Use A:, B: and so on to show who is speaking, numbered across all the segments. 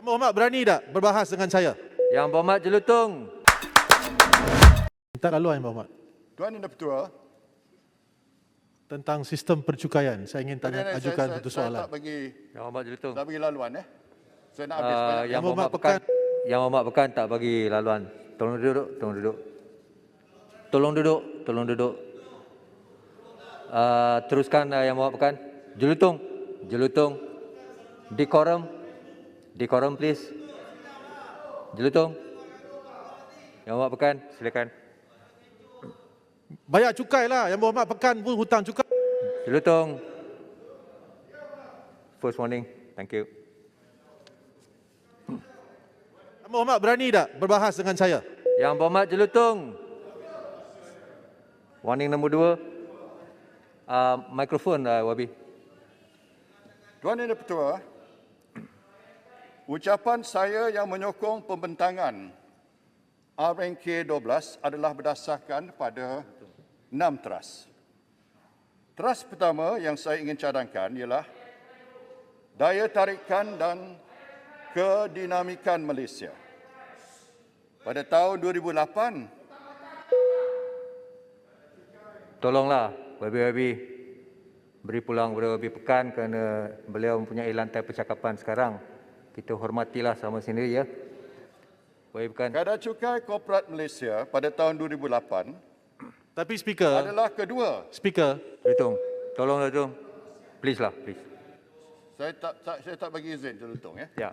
A: Muhammad berani tak berbahas dengan saya?
B: Yang Berhormat Jelutong.
A: Minta laluan Muhammad.
C: Tuan Yang Di-Pertua,
A: Tentang sistem percukaian. Saya ingin tanya, ajukan satu
C: saya
A: soalan.
C: tak bagi,
B: Yang Berhormat Jelutong.
C: tak bagi laluan Saya nak habis banyak.
B: Yang
A: Berhormat
B: Berhormat Pekan. Yang Berhormat Pekan tak bagi laluan. Tolong duduk, tolong duduk. Tolong duduk, tolong duduk. Teruskan Yang Berhormat Pekan. Jelutong, Jelutong. Decorum, decorum please. Jelutong. Yang Berhormat Pekan, silakan.
A: Bayar cukai lah. Yang Berhormat Pekan pun hutang cukai.
B: Jelutong. First warning, thank you.
A: Yang Berhormat berani tak berbahas dengan saya?
B: Yang Berhormat Jelutong. Warning nombor 2. Mikrofon Wabi.
C: Tuan Yang Di-Pertua, ucapan saya yang menyokong pembentangan RNK 12 adalah berdasarkan pada 6 teras. Teras pertama yang saya ingin cadangkan ialah daya tarikan dan kedinamikan Malaysia. Pada tahun 2008,
B: Tolonglah Wabi beri pulang kepada Wabi Pekan kerana beliau mempunyai lantai percakapan sekarang. Kita hormatilah sama sendiri ya. Wabi Pekan.
C: kadar cukai korporat Malaysia pada tahun 2008
A: Tapi speaker,
C: adalah kedua.
A: speaker,
B: Jelutong. Tolonglah Jelutong. Please lah, please.
C: Saya tak bagi izin Jelutong
B: Ya.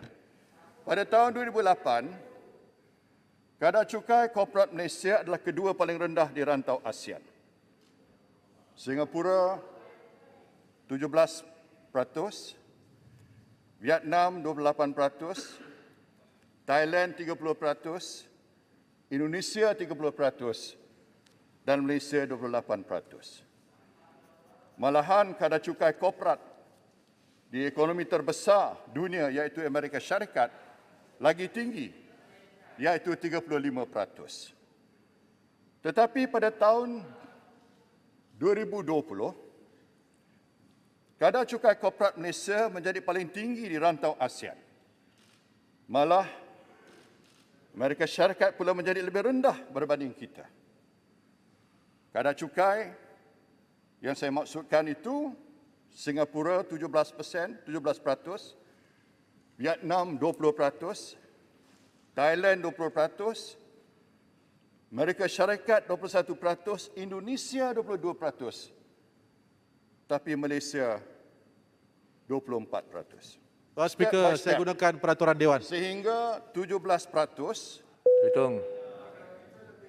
C: Pada tahun 2008, kadar cukai korporat Malaysia adalah kedua paling rendah di rantau ASEAN. Singapura 17%, Vietnam 28%, Thailand 30%, Indonesia 30% dan Malaysia 28%. Malahan kadar cukai korporat di ekonomi terbesar dunia iaitu Amerika Syarikat lagi tinggi iaitu 35%. Tetapi pada tahun 2020, kadar cukai korporat Malaysia menjadi paling tinggi di rantau ASEAN. Malah Amerika Syarikat pula menjadi lebih rendah berbanding kita. Kadar cukai yang saya maksudkan itu Singapura 17%, Vietnam 20%, Thailand 20%, Amerika Syarikat 21%, Indonesia 22%, tapi Malaysia 24%.
A: Tuan Speaker, saya gunakan peraturan Dewan.
C: Sehingga 17%.
B: Jelutong.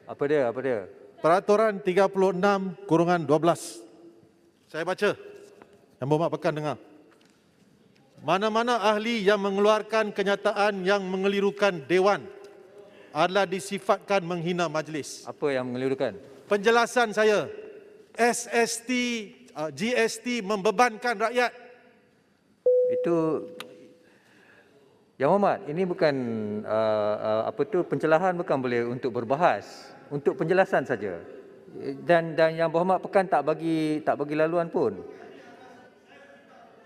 B: Apa dia? Apa dia?
A: Peraturan 36/12. Saya baca. Yang Berhormat Pekan dengar. Mana-mana ahli yang mengeluarkan kenyataan yang mengelirukan Dewan adalah disifatkan menghina majlis.
B: Apa yang mengelirukan?
A: Penjelasan saya, SST, GST membebankan rakyat.
B: Itu Yang Berhormat, ini bukan pencelahan bukan boleh untuk berbahas, untuk penjelasan saja. Dan Yang Berhormat Pekan tak bagi laluan pun.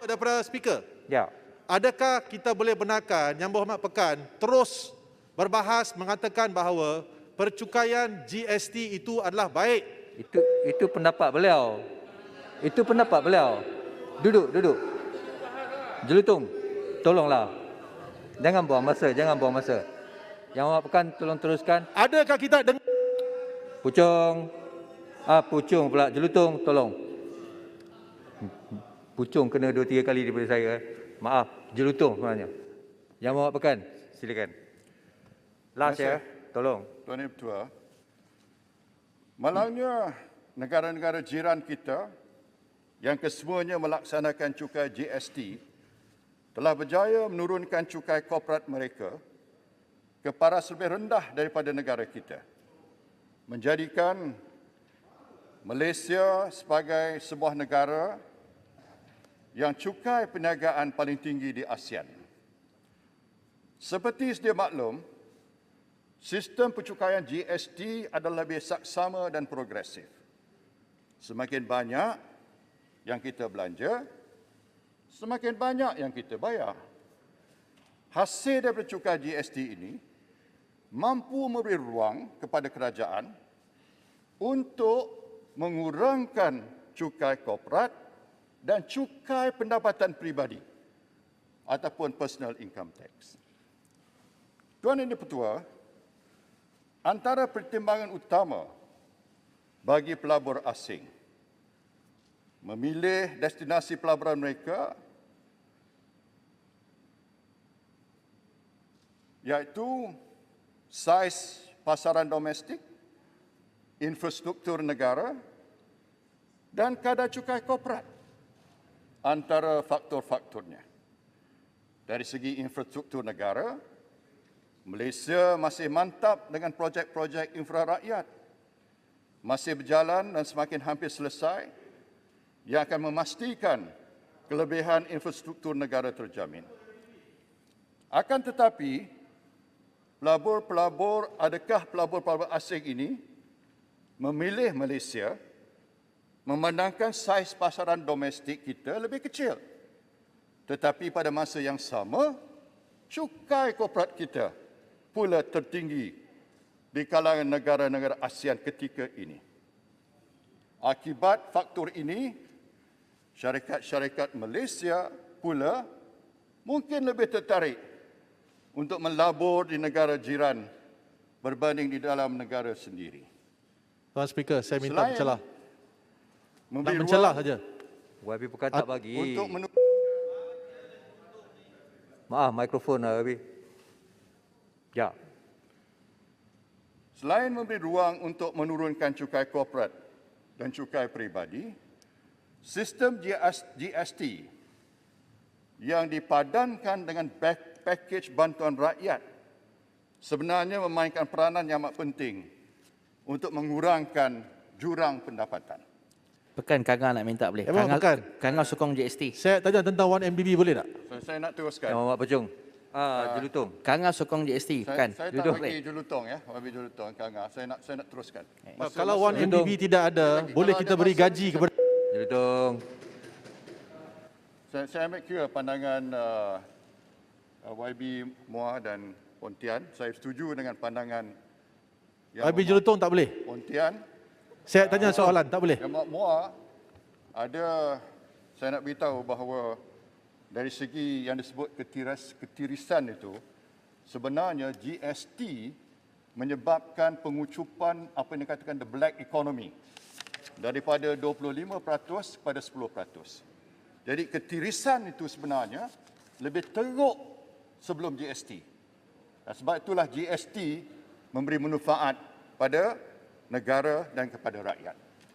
A: Daripada speaker,
B: Ya.
A: adakah kita boleh benarkan Yang Berhormat Pekan terus berbahas mengatakan bahawa percukaian GST itu adalah baik?
B: Itu pendapat beliau. Itu pendapat beliau. Duduk. Jelutong, tolonglah. Jangan buang masa. Yang Berhormat Pekan tolong teruskan.
A: Adakah kita dengar?
B: Pucung. Pucung pula. Jelutong, tolong. Pucung kena 2-3 kali daripada saya. Maaf, Jelutong sebenarnya. Yang Berhormat Pekan, silakan. Last ya, tolong.
C: Tuan Yang Di-Pertua, malangnya negara-negara jiran kita yang kesemuanya melaksanakan cukai GST telah berjaya menurunkan cukai korporat mereka ke paras lebih rendah daripada negara kita, menjadikan Malaysia sebagai sebuah negara yang cukai perniagaan paling tinggi di ASEAN. Seperti sedia maklum, sistem percukaian GST adalah lebih saksama dan progresif. Semakin banyak yang kita belanja, semakin banyak yang kita bayar. hasil daripada cukai GST ini mampu memberi ruang kepada kerajaan untuk mengurangkan cukai korporat dan cukai pendapatan peribadi ataupun personal income tax. Tuan Yang Di-Pertua, antara pertimbangan utama bagi pelabur asing memilih destinasi pelaburan mereka iaitu saiz pasaran domestik, infrastruktur negara dan kadar cukai korporat antara faktor-faktornya. Dari segi infrastruktur negara, Malaysia masih mantap dengan projek-projek infra rakyat, masih berjalan dan semakin hampir selesai yang akan memastikan kelebihan infrastruktur negara terjamin. Akan tetapi, adakah pelabur-pelabur asing ini memilih Malaysia memandangkan saiz pasaran domestik kita lebih kecil, tetapi pada masa yang sama, cukai korporat kita pula tertinggi di kalangan negara-negara ASEAN ketika ini. Akibat faktor ini, syarikat-syarikat Malaysia pula mungkin lebih tertarik untuk melabur di negara jiran berbanding di dalam negara sendiri.
A: Tuan Speaker, saya minta
C: Selain
A: mencelah. Nak
C: memberi
A: mencelah
C: ruang
A: saja.
B: YB Pekan tak bagi.
C: untuk
B: Maaf, mikrofon YB. Ya.
C: Selain memberi ruang untuk menurunkan cukai korporat dan cukai peribadi, sistem GST yang dipadankan dengan pakej bantuan rakyat sebenarnya memainkan peranan yang amat penting untuk mengurangkan jurang pendapatan.
D: Pekan Kanga nak minta boleh.
A: Memang Pekan.
D: Kanga sokong GST.
A: Saya tanya tentang 1MBB boleh tak?
C: Saya nak teruskan.
B: Yang Mak Pejung. Jelutong.
D: Kanga sokong GST. Pekan.
C: Saya tak
B: Duduk.
C: bagi julutong ya, bagi julutong Kanga. Saya nak teruskan.
A: Kalau 1MBB tidak ada, boleh kita beri gaji kepada
B: Jelutong.
C: Saya ambil kira pandangan YB Muar dan Pontian. Saya setuju dengan pandangan yang
A: YB Jelutong tak boleh?
C: Pontian.
A: Saya tanya soalan, tak boleh?
C: Yang Muar ada, saya nak beritahu bahawa dari segi yang disebut ketirisan itu, sebenarnya GST menyebabkan pengucupan apa yang dikatakan the black economy daripada 25% kepada 10%. Jadi ketirisan itu sebenarnya lebih teruk sebelum GST. Dan sebab itulah GST memberi manfaat pada negara dan kepada rakyat.